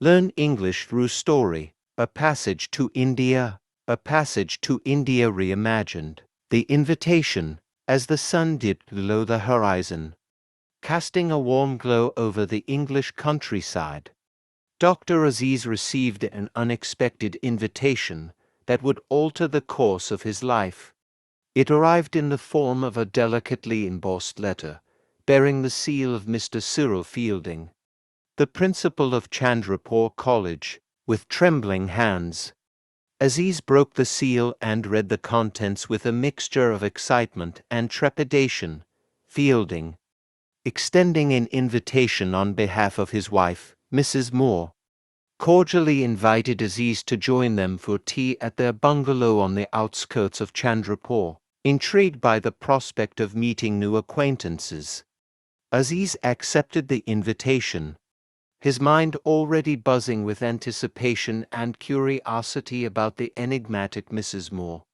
Learn English through story, a passage to India, a passage to India Reimagined. The invitation, as the sun dipped below the horizon, casting a warm glow over the English countryside. Dr. Aziz received an unexpected invitation that would alter the course of his life. It arrived in the form of a delicately embossed letter, bearing the seal of Mr. Cyril Fielding, the principal of Chandrapore College. With trembling hands, Aziz broke the seal and read the contents with a mixture of excitement and trepidation. Fielding, extending an invitation on behalf of his wife, Mrs. Moore, cordially invited Aziz to join them for tea at their bungalow on the outskirts of Chandrapore. Intrigued by the prospect of meeting new acquaintances, Aziz accepted the invitation, his mind already buzzing with anticipation and curiosity about the enigmatic Mrs. Moore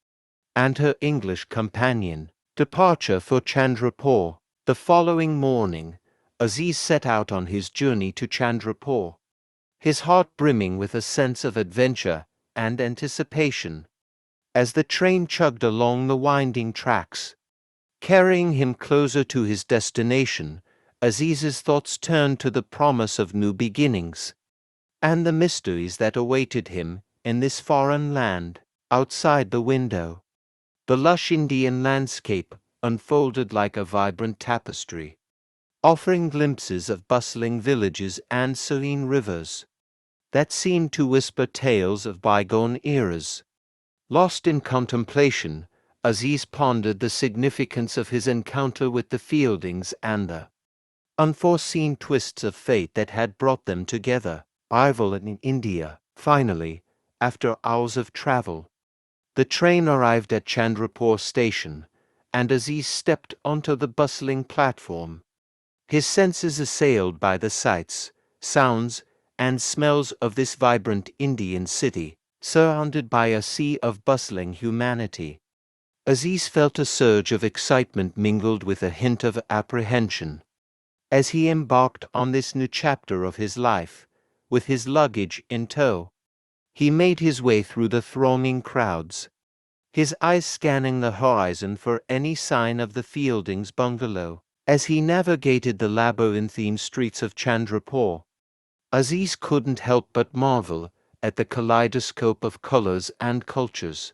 and her English companion. Departure for Chandrapore. The following morning, Aziz set out on his journey to Chandrapore, his heart brimming with a sense of adventure and anticipation. As the train chugged along the winding tracks, carrying him closer to his destination, Aziz's thoughts turned to the promise of new beginnings and the mysteries that awaited him in this foreign land. Outside the window, the lush Indian landscape unfolded like a vibrant tapestry, offering glimpses of bustling villages and serene rivers that seemed to whisper tales of bygone eras. Lost in contemplation, Aziz pondered the significance of his encounter with the Fieldings and the unforeseen twists of fate that had brought them together. Arrival in India. Finally, after hours of travel, the train arrived at Chandrapore station, and Aziz stepped onto the bustling platform, his senses assailed by the sights, sounds, and smells of this vibrant Indian city. Surrounded by a sea of bustling humanity, Aziz felt a surge of excitement mingled with a hint of apprehension. As he embarked on this new chapter of his life, with his luggage in tow, he made his way through the thronging crowds, his eyes scanning the horizon for any sign of the Fieldings' bungalow. As he navigated the labyrinthine streets of Chandrapore, Aziz couldn't help but marvel at the kaleidoscope of colors and cultures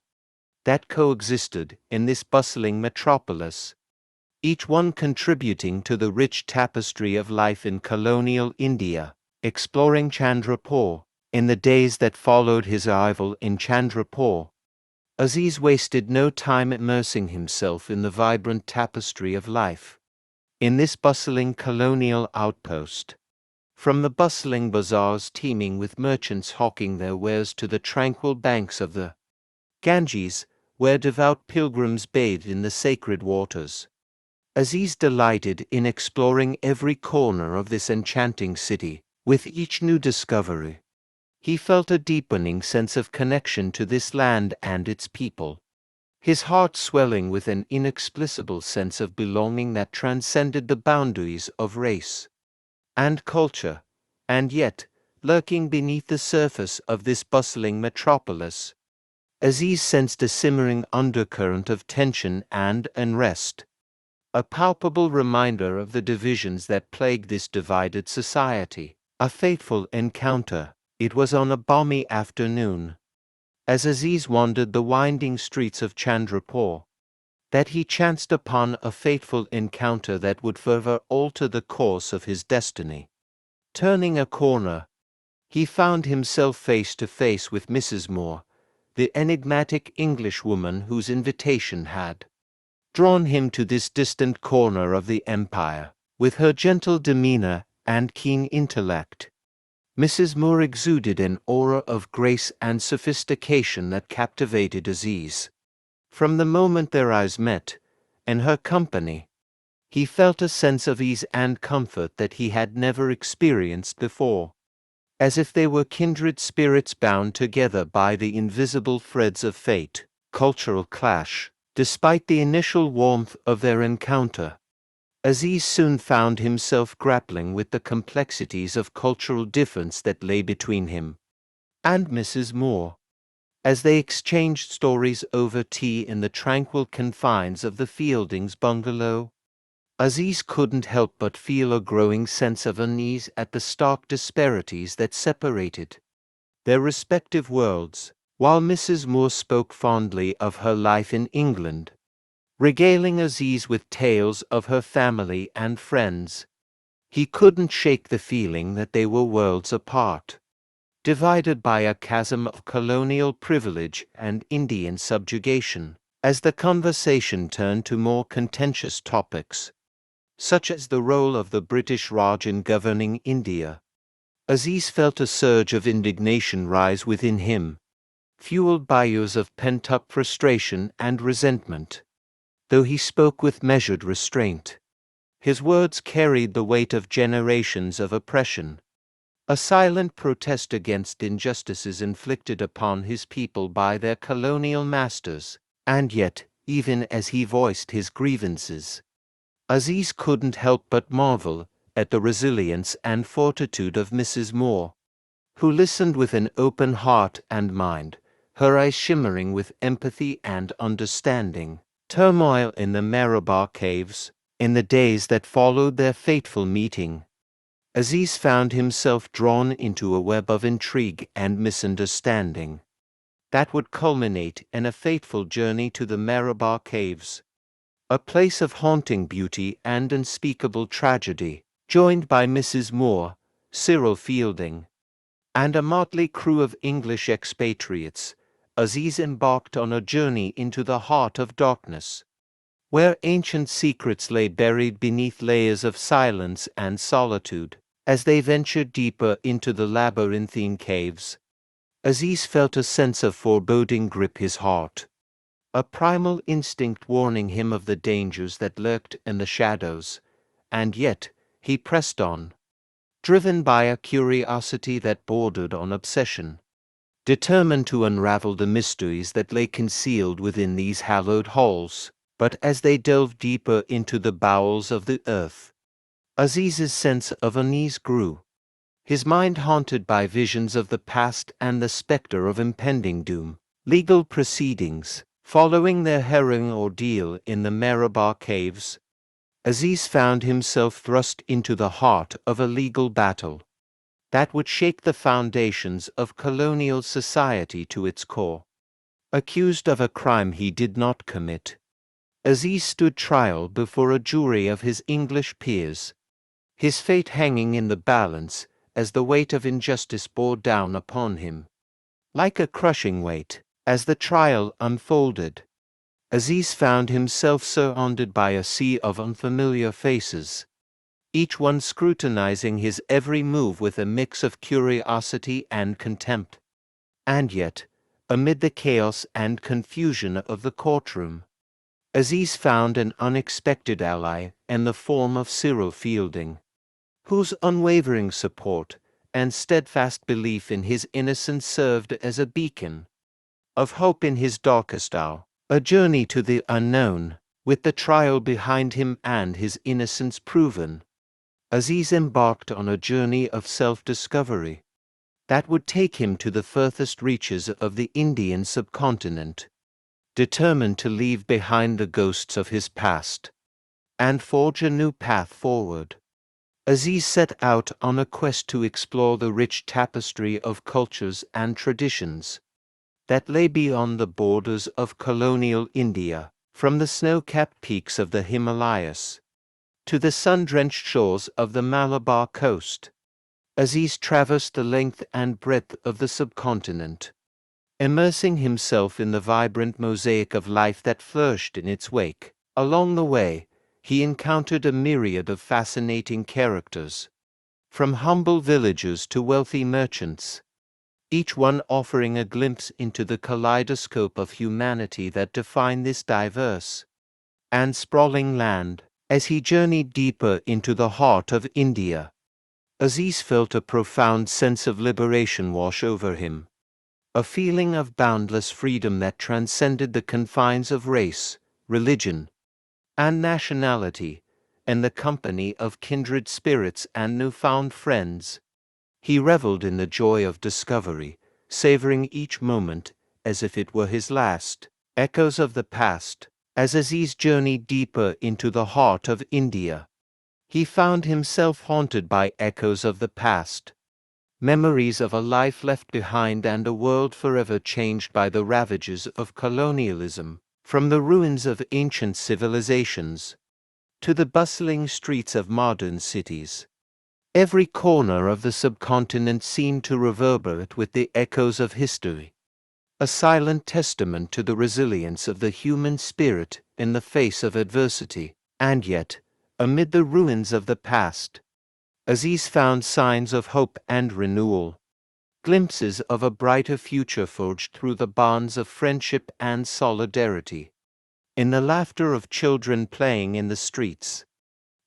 that coexisted in this bustling metropolis, each one contributing to the rich tapestry of life in colonial India. Exploring Chandrapore. In the days that followed his arrival in Chandrapore, Aziz wasted no time immersing himself in the vibrant tapestry of life in this bustling colonial outpost. From the bustling bazaars teeming with merchants hawking their wares to the tranquil banks of the Ganges, where devout pilgrims bathed in the sacred waters, Aziz delighted in exploring every corner of this enchanting city. With each new discovery, he felt a deepening sense of connection to this land and its people, his heart swelling with an inexplicable sense of belonging that transcended the boundaries of race and culture. And yet, lurking beneath the surface of this bustling metropolis, Aziz sensed a simmering undercurrent of tension and unrest, a palpable reminder of the divisions that plagued this divided society. A fateful encounter. It was on a balmy afternoon, as Aziz wandered the winding streets of Chandrapore, that he chanced upon a fateful encounter that would forever alter the course of his destiny. Turning a corner, he found himself face to face with Mrs. Moore, the enigmatic Englishwoman whose invitation had drawn him to this distant corner of the empire. With her gentle demeanor and keen intellect, Mrs. Moore exuded an aura of grace and sophistication that captivated Aziz. From the moment their eyes met, in her company, he felt a sense of ease and comfort that he had never experienced before, as if they were kindred spirits bound together by the invisible threads of fate. Cultural clash. Despite the initial warmth of their encounter, Aziz soon found himself grappling with the complexities of cultural difference that lay between him and Mrs. Moore. As they exchanged stories over tea in the tranquil confines of the Fieldings' bungalow, Aziz couldn't help but feel a growing sense of unease at the stark disparities that separated their respective worlds. While Mrs. Moore spoke fondly of her life in England, regaling Aziz with tales of her family and friends, he couldn't shake the feeling that they were worlds apart, divided by a chasm of colonial privilege and Indian subjugation. As the conversation turned to more contentious topics, such as the role of the British Raj in governing India, Aziz felt a surge of indignation rise within him, fueled by years of pent-up frustration and resentment. Though he spoke with measured restraint, his words carried the weight of generations of oppression, a silent protest against injustices inflicted upon his people by their colonial masters. And yet, even as he voiced his grievances, Aziz couldn't help but marvel at the resilience and fortitude of Mrs. Moore, who listened with an open heart and mind, her eyes shimmering with empathy and understanding. Turmoil in the Malabar caves. In the days that followed their fateful meeting, Aziz found himself drawn into a web of intrigue and misunderstanding that would culminate in a fateful journey to the Malabar caves, a place of haunting beauty and unspeakable tragedy. Joined by Mrs. Moore, Cyril Fielding, and a motley crew of English expatriates, Aziz embarked on a journey into the heart of darkness, where ancient secrets lay buried beneath layers of silence and solitude. As they ventured deeper into the labyrinthine caves, Aziz felt a sense of foreboding grip his heart, a primal instinct warning him of the dangers that lurked in the shadows. And yet, he pressed on, driven by a curiosity that bordered on obsession, determined to unravel the mysteries that lay concealed within these hallowed halls. But as they delved deeper into the bowels of the earth, Aziz's sense of unease grew, his mind haunted by visions of the past and the specter of impending doom. Legal proceedings. Following their harrowing ordeal in the Malabar caves, Aziz found himself thrust into the heart of a legal battle that would shake the foundations of colonial society to its core. Accused of a crime he did not commit, Aziz stood trial before a jury of his English peers, his fate hanging in the balance as the weight of injustice bore down upon him like a crushing weight. As the trial unfolded, Aziz found himself surrounded by a sea of unfamiliar faces, each one scrutinizing his every move with a mix of curiosity and contempt. And yet, amid the chaos and confusion of the courtroom, Aziz found an unexpected ally in the form of Cyril Fielding, whose unwavering support and steadfast belief in his innocence served as a beacon of hope in his darkest hour. A journey to the unknown. With the trial behind him and his innocence proven, Aziz embarked on a journey of self-discovery that would take him to the furthest reaches of the Indian subcontinent, determined to leave behind the ghosts of his past and forge a new path forward. Aziz set out on a quest to explore the rich tapestry of cultures and traditions that lay beyond the borders of colonial India. From the snow-capped peaks of the Himalayas to the sun-drenched shores of the Malabar coast, Aziz traversed the length and breadth of the subcontinent, immersing himself in the vibrant mosaic of life that flourished in its wake. Along the way, he encountered a myriad of fascinating characters, from humble villagers to wealthy merchants, each one offering a glimpse into the kaleidoscope of humanity that defined this diverse and sprawling land. As he journeyed deeper into the heart of India, Aziz felt a profound sense of liberation wash over him, a feeling of boundless freedom that transcended the confines of race, religion, and nationality. in the company of kindred spirits and newfound friends. He reveled in the joy of discovery, savoring each moment as if it were his last. Echoes of the past. As Aziz journeyed deeper into the heart of India, he found himself haunted by echoes of the past, memories of a life left behind and a world forever changed by the ravages of colonialism. From the ruins of ancient civilizations to the bustling streets of modern cities, every corner of the subcontinent seemed to reverberate with the echoes of history, a silent testament to the resilience of the human spirit in the face of adversity. And yet, amid the ruins of the past, Aziz found signs of hope and renewal, glimpses of a brighter future forged through the bonds of friendship and solidarity. In the laughter of children playing in the streets,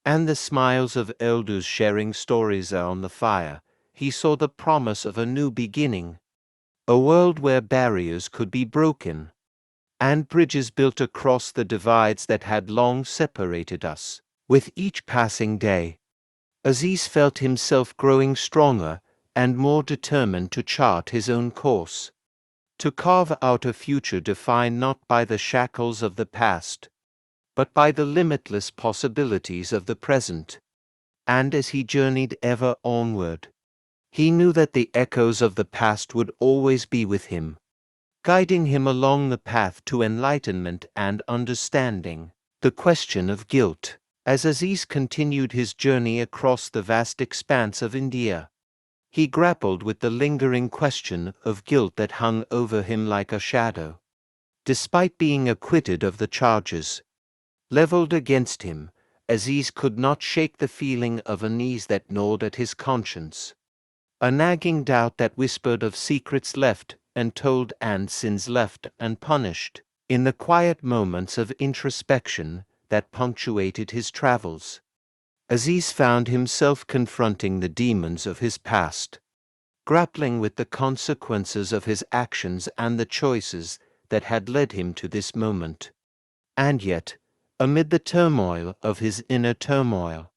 and the smiles of elders sharing stories around the fire, he saw the promise of a new beginning, a world where barriers could be broken, and bridges built across the divides that had long separated us. With each passing day, Aziz felt himself growing stronger and more determined to chart his own course, to carve out a future defined not by the shackles of the past, but by the limitless possibilities of the present. And as he journeyed ever onward, he knew that the echoes of the past would always be with him, guiding him along the path to enlightenment and understanding. The question of guilt. As Aziz continued his journey across the vast expanse of India, he grappled with the lingering question of guilt that hung over him like a shadow. Despite being acquitted of the charges leveled against him, Aziz could not shake the feeling of unease that gnawed at his conscience, a nagging doubt that whispered of secrets left untold and sins left unpunished. In the quiet moments of introspection that punctuated his travels, Aziz found himself confronting the demons of his past, grappling with the consequences of his actions and the choices that had led him to this moment. And yet, amid the turmoil of his inner turmoil,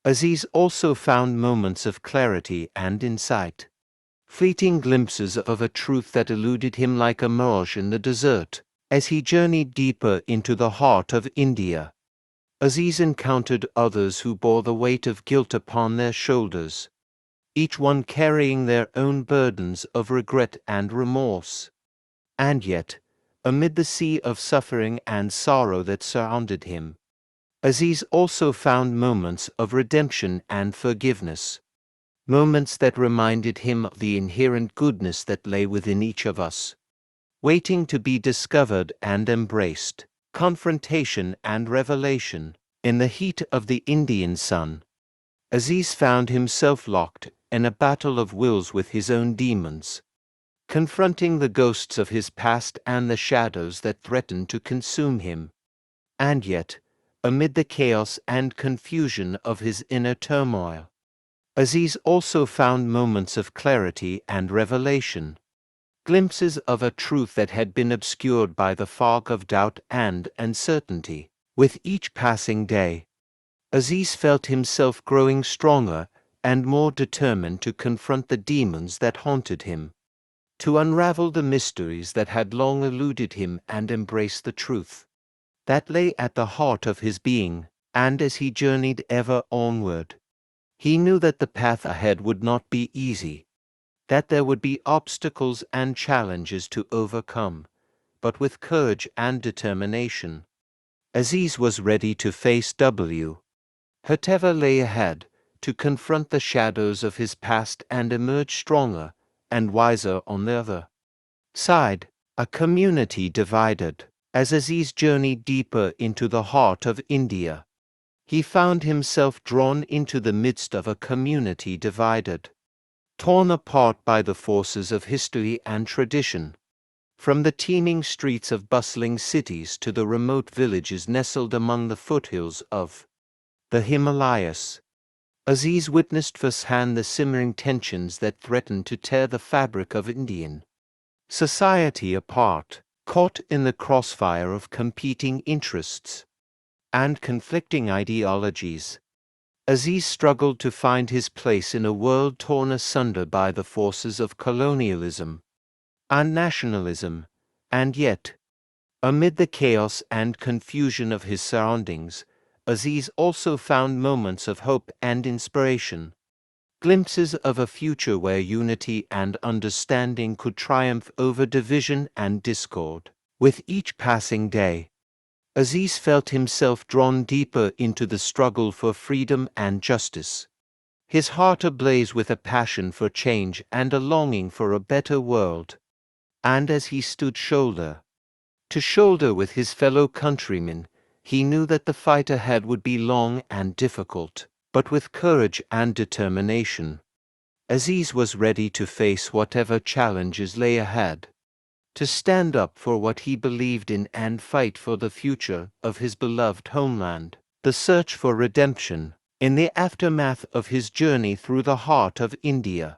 Aziz also found moments of clarity and insight, fleeting glimpses of a truth that eluded him like a mirage in the desert. As he journeyed deeper into the heart of India, Aziz encountered others who bore the weight of guilt upon their shoulders, each one carrying their own burdens of regret and remorse. And yet, amid the sea of suffering and sorrow that surrounded him, Aziz also found moments of redemption and forgiveness, moments that reminded him of the inherent goodness that lay within each of us, waiting to be discovered and embraced. Confrontation and revelation. In the heat of the Indian sun, Aziz found himself locked in a battle of wills with his own demons, confronting the ghosts of his past and the shadows that threatened to consume him. And yet, amid the chaos and confusion of his inner turmoil, Aziz also found moments of clarity and revelation, glimpses of a truth that had been obscured by the fog of doubt and uncertainty. With each passing day, Aziz felt himself growing stronger and more determined to confront the demons that haunted him, to unravel the mysteries that had long eluded him and embrace the truth that lay at the heart of his being. And as he journeyed ever onward, he knew that the path ahead would not be easy, that there would be obstacles and challenges to overcome, but with courage and determination, Aziz was ready to face whatever lay ahead, to confront the shadows of his past and emerge stronger and wiser on the other side. A community divided. As Aziz journeyed deeper into the heart of India, he found himself drawn into the midst of a community divided, torn apart by the forces of history and tradition. From the teeming streets of bustling cities to the remote villages nestled among the foothills of the Himalayas, Aziz witnessed firsthand the simmering tensions that threatened to tear the fabric of Indian society apart. Caught in the crossfire of competing interests, and conflicting ideologies. Aziz struggled to find his place in a world torn asunder by the forces of colonialism and nationalism, and yet, amid the chaos and confusion of his surroundings, Aziz also found moments of hope and inspiration, glimpses of a future where unity and understanding could triumph over division and discord. With each passing day, Aziz felt himself drawn deeper into the struggle for freedom and justice, his heart ablaze with a passion for change and a longing for a better world. And as he stood shoulder to shoulder with his fellow countrymen, he knew that the fight ahead would be long and difficult, but with courage and determination, Aziz was ready to face whatever challenges lay ahead, to stand up for what he believed in and fight for the future of his beloved homeland. The search for redemption. In the aftermath of his journey through the heart of India,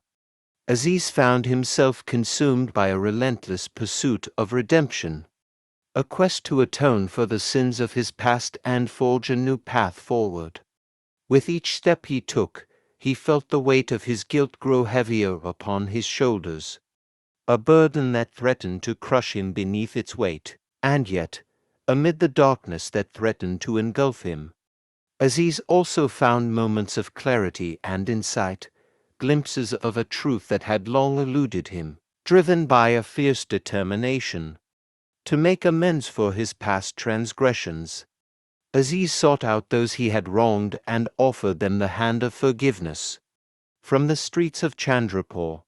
Aziz found himself consumed by a relentless pursuit of redemption, a quest to atone for the sins of his past and forge a new path forward. With each step he took, he felt the weight of his guilt grow heavier upon his shoulders, a burden that threatened to crush him beneath its weight. And yet, amid the darkness that threatened to engulf him, Aziz also found moments of clarity and insight, glimpses of a truth that had long eluded him. Driven by a fierce determination to make amends for his past transgressions, Aziz sought out those he had wronged and offered them the hand of forgiveness. From the streets of Chandrapore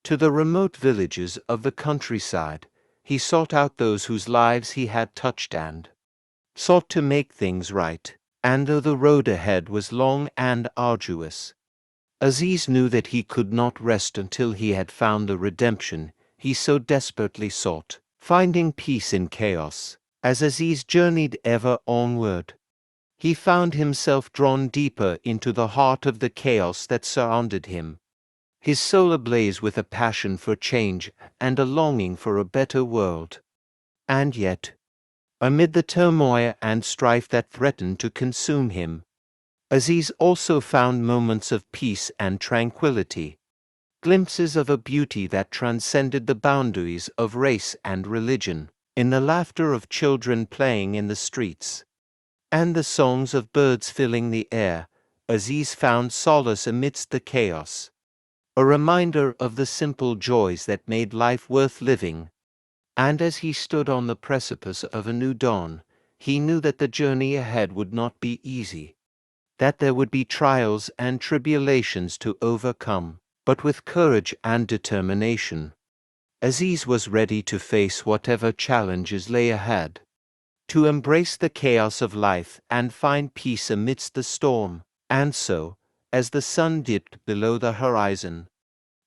to the remote villages of the countryside, he sought out those whose lives he had touched and sought to make things right. And though the road ahead was long and arduous, Aziz knew that he could not rest until he had found the redemption he so desperately sought. Finding peace in chaos. As Aziz journeyed ever onward, he found himself drawn deeper into the heart of the chaos that surrounded him, his soul ablaze with a passion for change and a longing for a better world. And yet, amid the turmoil and strife that threatened to consume him, Aziz also found moments of peace and tranquility, glimpses of a beauty that transcended the boundaries of race and religion. In the laughter of children playing in the streets and the songs of birds filling the air, Aziz found solace amidst the chaos, a reminder of the simple joys that made life worth living. And as he stood on the precipice of a new dawn, he knew that the journey ahead would not be easy, that there would be trials and tribulations to overcome, but with courage and determination, Aziz was ready to face whatever challenges lay ahead, to embrace the chaos of life and find peace amidst the storm. And so, as the sun dipped below the horizon,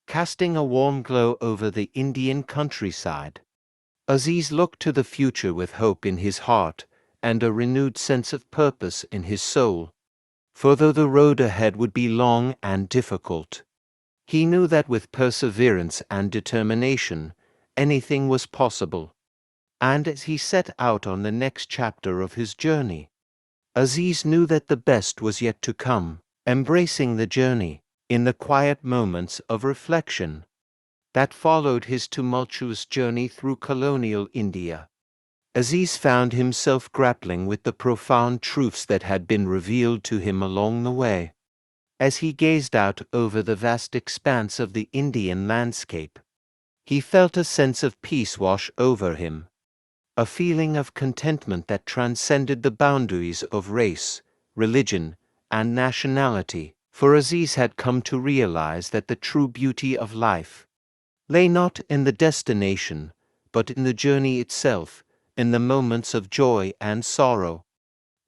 casting a warm glow over the Indian countryside, Aziz looked to the future with hope in his heart and a renewed sense of purpose in his soul. For though the road ahead would be long and difficult, he knew that with perseverance and determination, anything was possible. And as he set out on the next chapter of his journey, Aziz knew that the best was yet to come. Embracing the journey, in the quiet moments of reflection that followed his tumultuous journey through colonial India, Aziz found himself grappling with the profound truths that had been revealed to him along the way. As he gazed out over the vast expanse of the Indian landscape, he felt a sense of peace wash over him, a feeling of contentment that transcended the boundaries of race, religion, and nationality. For Aziz had come to realize that the true beauty of life lay not in the destination, but in the journey itself, in the moments of joy and sorrow,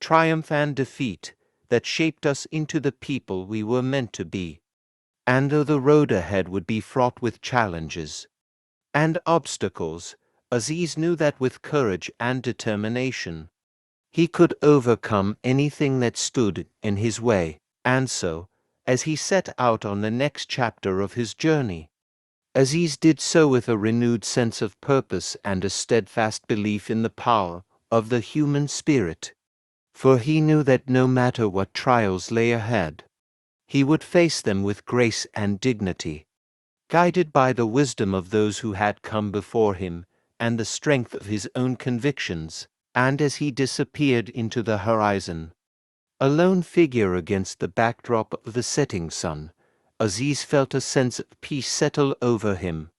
triumph and defeat, that shaped us into the people we were meant to be. And though the road ahead would be fraught with challenges and obstacles, Aziz knew that with courage and determination, he could overcome anything that stood in his way. And so, as he set out on the next chapter of his journey, Aziz did so with a renewed sense of purpose and a steadfast belief in the power of the human spirit. for he knew that no matter what trials lay ahead, he would face them with grace and dignity, guided by the wisdom of those who had come before him and the strength of his own convictions. And as he disappeared into the horizon, a lone figure against the backdrop of the setting sun, Aziz felt a sense of peace settle over him,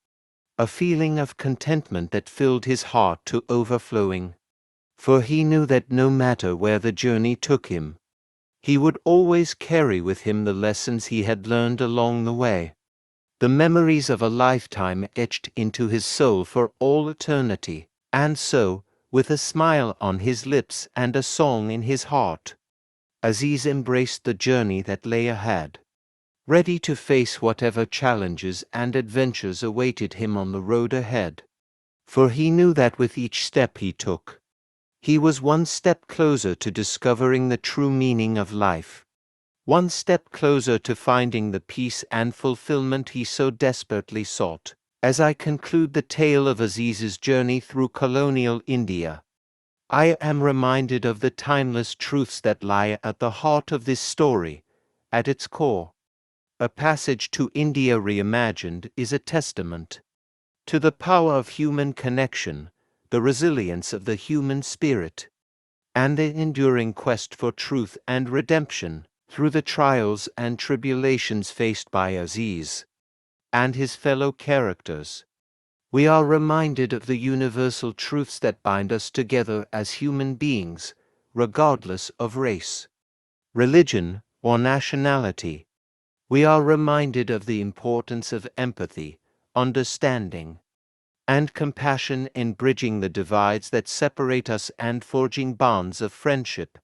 a feeling of contentment that filled his heart to overflowing. For he knew that no matter where the journey took him, he would always carry with him the lessons he had learned along the way, the memories of a lifetime etched into his soul for all eternity. And so, with a smile on his lips and a song in his heart, Aziz embraced the journey that lay ahead, ready to face whatever challenges and adventures awaited him on the road ahead. For he knew that with each step he took, he was one step closer to discovering the true meaning of life, one step closer to finding the peace and fulfillment he so desperately sought. As I conclude the tale of Aziz's journey through colonial India, I am reminded of the timeless truths that lie at the heart of this story. At its core, A Passage to India Reimagined is a testament to the power of human connection, the resilience of the human spirit, and the enduring quest for truth and redemption. Through the trials and tribulations faced by Aziz and his fellow characters, we are reminded of the universal truths that bind us together as human beings, regardless of race, religion, or nationality. We are reminded of the importance of empathy, understanding, and compassion in bridging the divides that separate us and forging bonds of friendship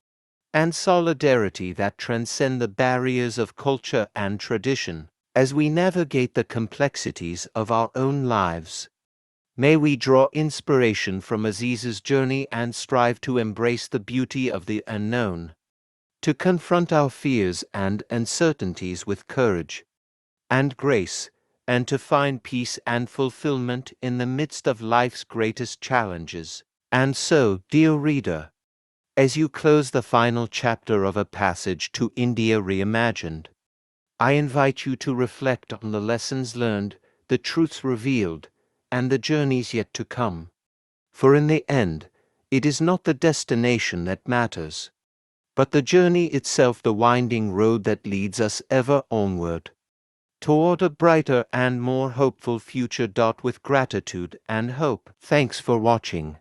and solidarity that transcend the barriers of culture and tradition. As we navigate the complexities of our own lives, may we draw inspiration from Aziz's journey and strive to embrace the beauty of the unknown, to confront our fears and uncertainties with courage and grace, and to find peace and fulfillment in the midst of life's greatest challenges. And so, dear reader, as you close the final chapter of A Passage to India Reimagined, I invite you to reflect on the lessons learned, the truths revealed, and the journeys yet to come. For in the end, it is not the destination that matters, but the journey itself, the winding road that leads us ever onward, toward a brighter and more hopeful future. With gratitude and hope. Thanks for watching.